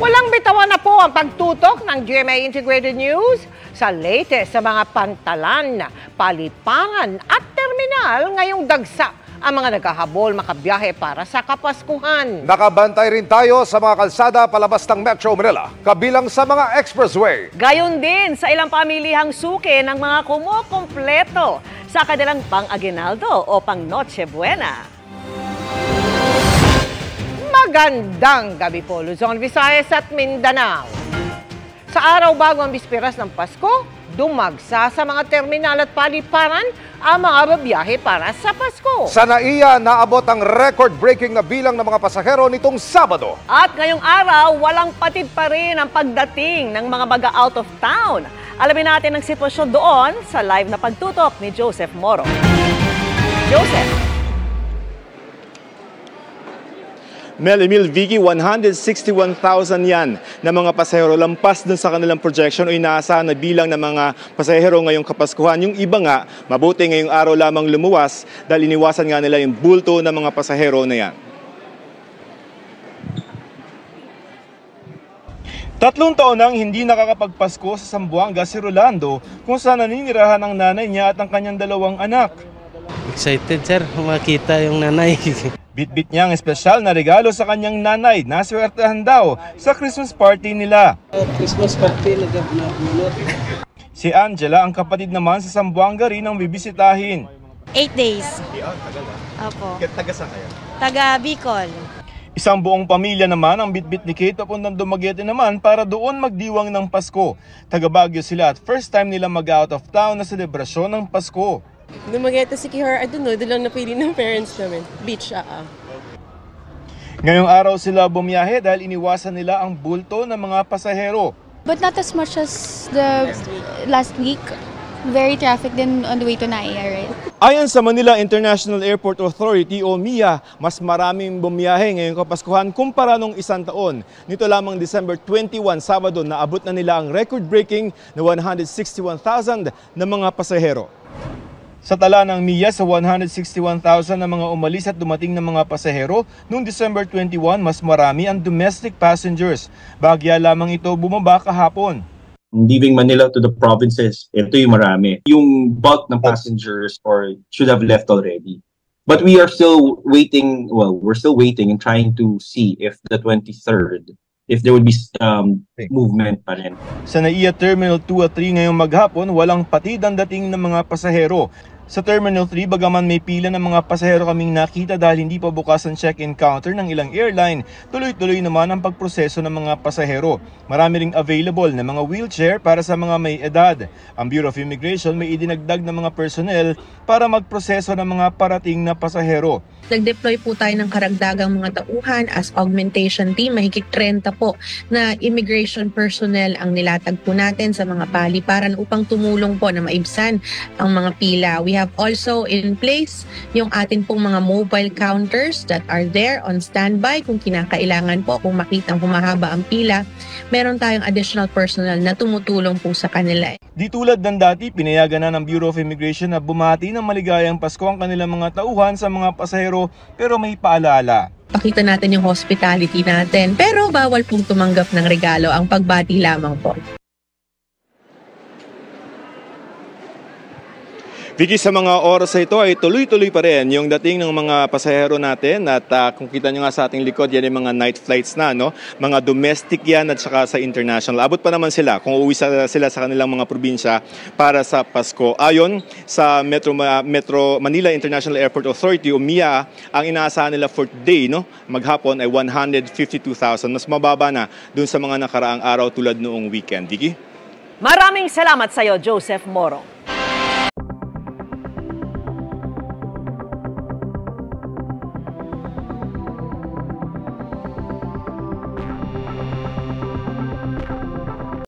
Walang bitawan na po ang pagtutok ng GMA Integrated News sa latest sa mga pantalan, paliparan at terminal ngayong dagsa ang mga naghahabol makabiyahe para sa Kapaskuhan. Nakabantay rin tayo sa mga kalsada palabas ng Metro Manila, kabilang sa mga expressway. Gayon din sa ilang pamilihang suki ng mga kumukumpleto sa kanilang pang-aguinaldo o pang-Noche Buena. Magandang gabi po, Luzon, Visayas at Mindanao. Sa araw bago ang bisperas ng Pasko, dumagsa sa mga terminal at paliparan ang mga babiyahe para sa Pasko. Sa NAIA, naabot ang record-breaking na bilang ng mga pasahero nitong Sabado. At ngayong araw, walang patid pa rin ang pagdating ng mga baga-out of town. Alamin natin ang sitwasyon doon sa live na pagtutok ni Joseph Moro. Joseph. Emil, Vicky, 161,000 yan na mga pasahero lampas dun sa kanilang projection o inaasahan na bilang ng mga pasahero ngayong Kapaskuhan. Yung iba nga, mabuti ngayong araw lamang lumuwas dahil iniwasan nga nila yung bulto ng mga pasahero na yan. 3 taon nang hindi nakakapagpasko sa Zamboanga si Rolando kung saan naninirahan ang nanay niya at ang kanyang 2 anak. Excited sir, makita yung nanay. Bitbit niya ang espesyal na regalo sa kanyang nanay na swertahan daw sa Christmas party nila. Christmas party nagabunot. Si Angela, ang kapatid naman sa Zamboanga rin ang bibisitahin. 8 days. Opo. Taga saan kayo? Taga Bicol. Isang buong pamilya naman ang bitbit ni Kate papuntang Dumaguete naman para doon magdiwang ng Pasko. Taga Baguio sila at first time nila mag-out of town na selebrasyon ng Pasko. Dumaguete si Kihar, I don't know, doon lang napili ng parents namin. Beach, Ngayong araw sila bumiyahe dahil iniwasan nila ang bulto ng mga pasahero. But not as much as the last week. Very traffic din on the way to NAIA, right? Ayon sa Manila International Airport Authority o MIA, mas maraming bumiyahe ngayong Kapaskuhan kumpara nung 1 taon. Nito lamang December 21, Sabado, naabot na nila ang record-breaking na 161,000 na mga pasahero. Sa tala ng MIA sa 161,000 na mga umalis at dumating na mga pasahero, noong December 21, mas marami ang domestic passengers. Bahagya lamang ito bumaba kahapon. Leaving Manila to the provinces, ito yung marami. Yung bulk ng passengers or should have left already. But we are still waiting, we're still waiting and trying to see if the 23rd, if there would be movement pa rin. Sa NAIA Terminal 2 at 3 ngayong maghapon, walang patid ang dating ng mga pasahero. Sa Terminal 3, bagaman may pila ng mga pasahero kaming nakita dahil hindi pa bukas ang check-in counter ng ilang airline, tuloy-tuloy naman ang pagproseso ng mga pasahero. Marami ring available na mga wheelchair para sa mga may edad. Ang Bureau of Immigration may idinagdag ng mga personnel para magproseso ng mga parating na pasahero. Nag-deploy po tayo ng karagdagang mga tauhan as augmentation team. Mahigit 30 po na immigration personnel ang nilatag po natin sa mga paliparan upang tumulong po na maibsan ang mga pila. We have also in place yung atin pong mga mobile counters that are there on standby kung kinakailangan po, kung makitang humahaba ang pila. Meron tayong additional personnel na tumutulong po sa kanila. Di tulad ng dati, pinayagan na ng Bureau of Immigration na bumati ng maligayang Pasko ang kanilang mga tauhan sa mga pasahero pero may paalala. Pakita natin yung hospitality natin pero bawal pong tumanggap ng regalo, ang pagbati lamang po. Vicky, sa mga oras na ito ay tuloy-tuloy pa rin yung dating ng mga pasahero natin at kung kita nyo nga sa ating likod, yan yung mga night flights na, no? Mga domestic yan at saka sa international. Abot pa naman sila kung uuwi sila sa kanilang mga probinsya para sa Pasko. Ayon sa Metro Manila International Airport Authority o MIA, ang inaasahan nila for today, no? Maghapon ay 152,000. Mas mababa na dun sa mga nakaraang araw tulad noong weekend. Vicky? Maraming salamat sa iyo, Joseph Moro.